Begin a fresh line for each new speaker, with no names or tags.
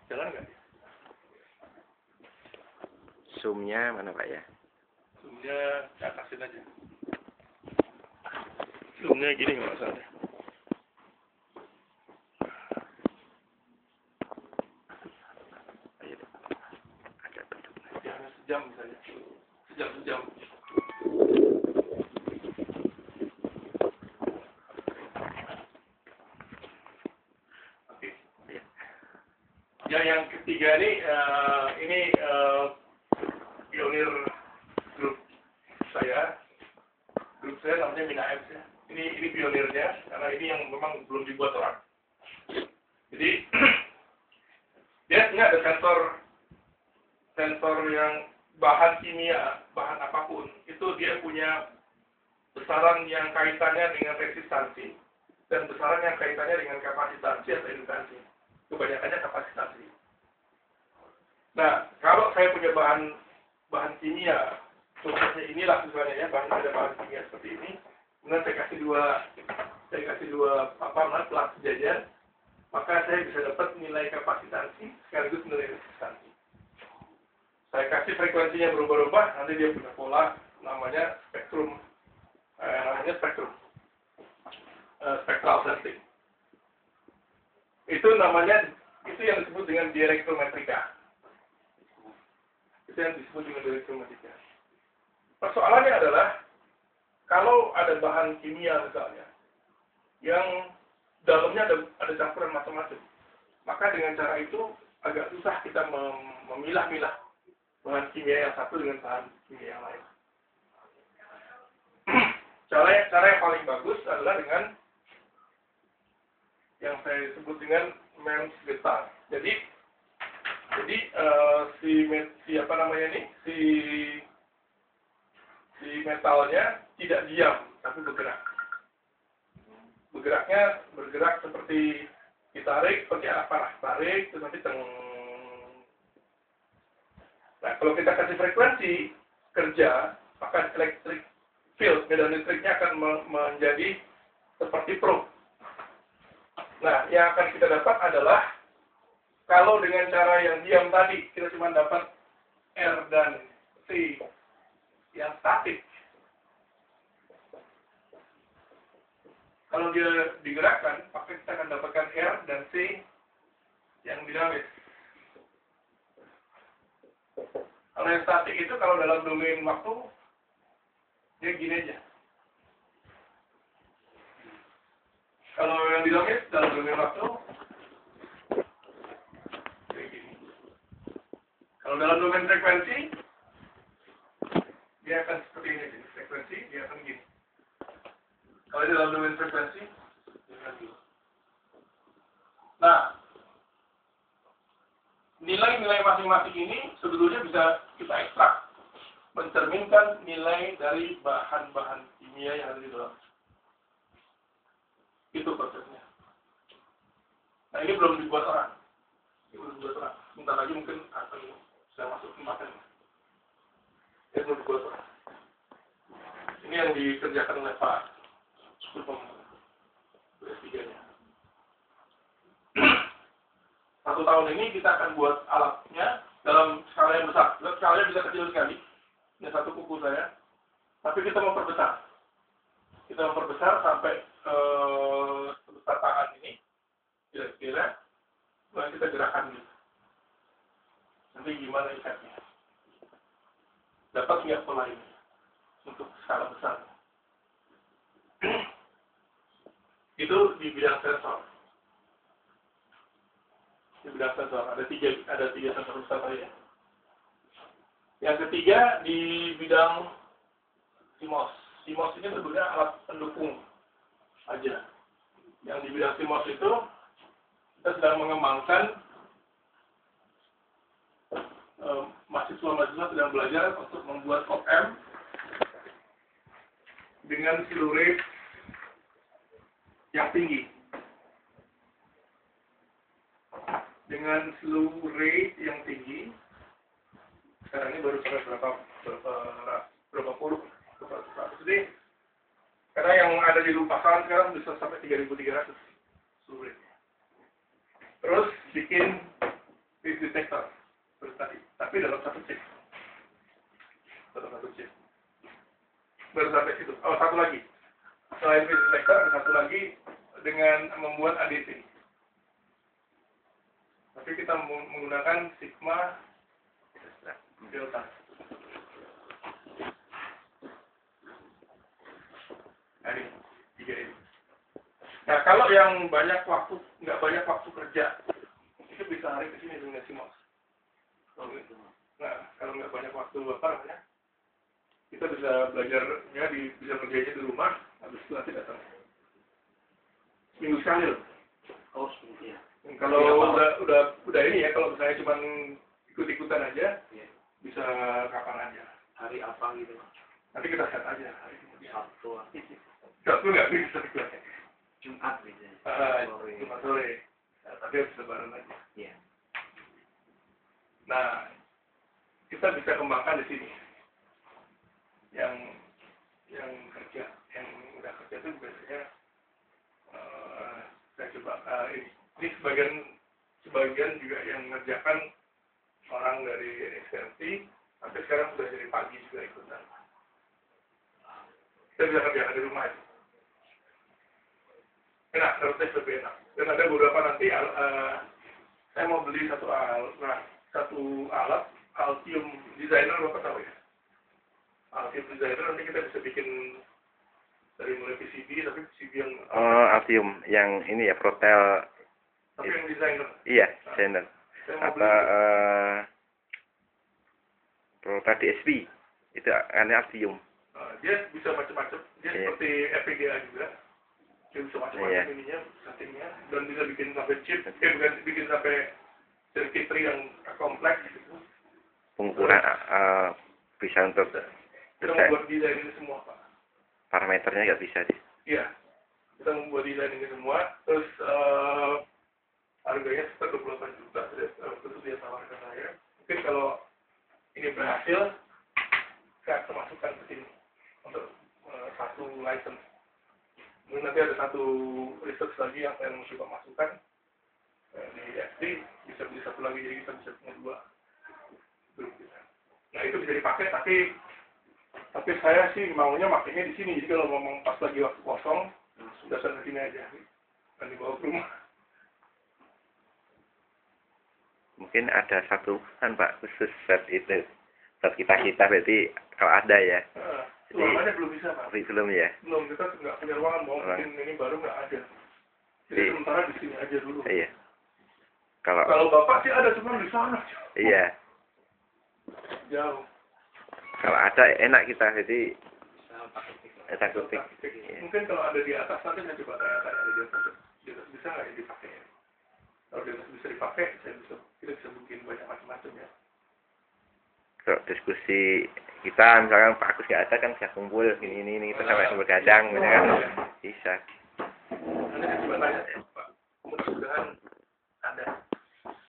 Jalan nggak?
Zoom-nya mana Pak ya?
Zoom-nya atasin aja. Zoom-nya gini nggak masalah.
Ayo deh. Agak tutup.
Ya, sejam misalnya. Sejam. Oke. Ya, yang ketiga nih, ini pionir grup saya. Grup saya namanya Mina X ya. Ini pionirnya, karena ini yang memang belum dibuat orang. Jadi dia punya ada sensor yang bahan kimia, bahan apapun, itu dia punya besaran yang kaitannya dengan resistansi dan besaran yang kaitannya dengan kapasitansi atau indukansi. Kebanyakannya kapasitansi. Nah, kalau saya punya bahan kimia, contohnya inilah misalnya ya, ada bahan kimia seperti ini, kemudian saya kasih dua plat sejajar, maka saya bisa dapat nilai kapasitansi sekaligus nilai resistansi. Saya kasih frekuensinya berubah-ubah, nanti dia punya pola namanya spektrum, spectral sensing. Itu yang disebut dengan direktrometrika. Persoalannya adalah kalau ada bahan kimia misalnya yang dalamnya ada campuran macam-macam, maka dengan cara itu agak susah kita memilah-milah bahan kimia yang satu dengan bahan kimia yang lain. Cara yang paling bagus adalah dengan yang saya sebut dengan MEMS getah. Jadi si metalnya tidak diam tapi bergerak. Bergerak seperti ditarik, seperti anak panah tarik, terus nanti teng. Nah, kalau kita kasih frekuensi kerja, maka electric field, medan listriknya akan menjadi seperti probe. Nah, yang akan kita dapat adalah kalau dengan cara yang diam tadi, kita cuma dapat R dan C yang statik. Kalau dia digerakkan, maka kita akan dapatkan R dan C yang dinamis. Kalau yang statik itu kalau dalam domain waktu, dia gini aja. Kalau yang dinamis dalam domain waktu, kayak gini. Kalau dalam domain frekuensi, dia akan seperti ini. Frekuensi, dia akan gini. Kalau dalam domain frekuensi, dia akan gini. Nah, nilai-nilai masing-masing ini sebetulnya bisa kita ekstrak, mencerminkan nilai dari bahan-bahan kimia yang ada di dalam. Itu prosesnya. Nah, ini belum dibuat orang. Sebentar lagi mungkin akan sudah masuk kemasan. Ini belum dibuat orang. Ini yang dikerjakan oleh Pak Supom S3-nya. 1 tahun ini kita akan buat alatnya dalam skala yang besar. Skalanya bisa kecil sekali. Ini satu kuku saya. Tapi kita memperbesar. Sampai sebesar tangan ini. Kira-kira. Kemudian kita gerakan gitu. Nanti gimana efeknya. Dapat nggak pola ini. Untuk skala besar. Itu di bidang sensor. Ada tiga sensor besar tadi ya. Yang ketiga di bidang CMOS. CMOS ini sebetulnya alat pendukung aja. Yang di bidang CMOS itu kita sedang mengembangkan, mahasiswa sedang belajar untuk membuat op-amp dengan slew rate yang tinggi. Dengan slew rate yang tinggi, sekarang ini baru sampai berapa puluh, jadi karena yang ada di pasaran sekarang bisa sampai 3.300 slew rate. Terus bikin dalam satu chip. Baru sampai situ. Oh, satu lagi. Selain phase detector, ada satu lagi dengan membuat ADC. Tapi kita menggunakan sigma delta. Nah, ini, tiga ini. Nah, kalau yang nggak banyak waktu kerja, itu bisa lari ke sini dengan CMOS. Nah, kalau nggak banyak waktu kita bisa belajarnya bisa kerjanya di rumah, habis itu nanti datang. Seminggu sekali loh.
Oh, seminggu ya.
Kalau udah ini ya, kalau misalnya cuma ikut-ikutan aja,
ya.
Bisa kapan aja.
Hari apa gitu?
Nanti kita set aja hari ini.
Sabtu
nggak bisa.
Jumat gitu.
Jumat sore. Nah, tapi harus lebaran aja.
Iya.
Nah, kita bisa kembangkan di sini. Yang kerja, yang udah kerja itu biasanya saya coba ini sebagian juga yang mengerjakan orang dari ekstensi, tapi sekarang sudah jadi pagi juga ikutan. Kita bisa kerjakan di rumah itu. Enak, harusnya lebih enak. Dan ada beberapa nanti saya mau beli satu alat Altium Designer, Bapak tahu ya? Altium Designer nanti kita bisa bikin dari mulai PCB, tapi PCB yang
Altium yang ini ya, Protel.
tapi yang designer.
Iya, designer.
Saya mau
Atau
beli
Protel DSP. Itu kan Altium.
dia bisa macam-macam. Dia seperti FPGA juga. Dia bisa macam-macam ininya, settingnya, dan bisa bikin sampai chip. Bukan bikin sampai circuitry yang kompleks gitu.
Pengukuran bisa untuk
Kita membuat desain ini semua, Pak.
parameternya nggak bisa sih.
Iya, kita membuat desain ini semua. Terus harganya sekitar 28 juta. Terus dia tawarkan saya. Mungkin kalau ini berhasil, saya akan masukkan ke sini untuk satu license. Mungkin nanti ada satu research lagi yang saya mencoba masukkan di SD, bisa beli satu lagi, jadi kita bisa punya dua grup kita. Nah, itu bisa dipakai, tapi saya sih maunya makainya di sini. Jadi kalau ngomong pas lagi waktu kosong, sudah ke sini aja dan dibawa ke rumah.
Mungkin ada satu kan Pak khusus set itu. Set kita berarti kalau ada ya.
Ruangannya belum bisa, Pak.
Belum ya.
Belum, kita nggak punya ruangan, mau bikin ini baru nggak ada. Jadi sementara di sini aja dulu.
Iya. Kalau
Bapak sih ada, cuma di sana.
Iya.
Jauh.
Kalau ada enak kita, jadi
Bisa
ketik.
Mungkin kalau ada di atas nanti saya coba tanya-tanya di atas. Bisa nggak ya dipakai? Kalau di atas bisa dipakai, kita bisa bikin banyak macam-macam ya.
Kalau diskusi kita misalkan Pak Agus nggak ada kan bisa kumpul ini kita sampai bergadang, kan bisa.
Nanti saya coba tanya, Pak. Mudah-mudahan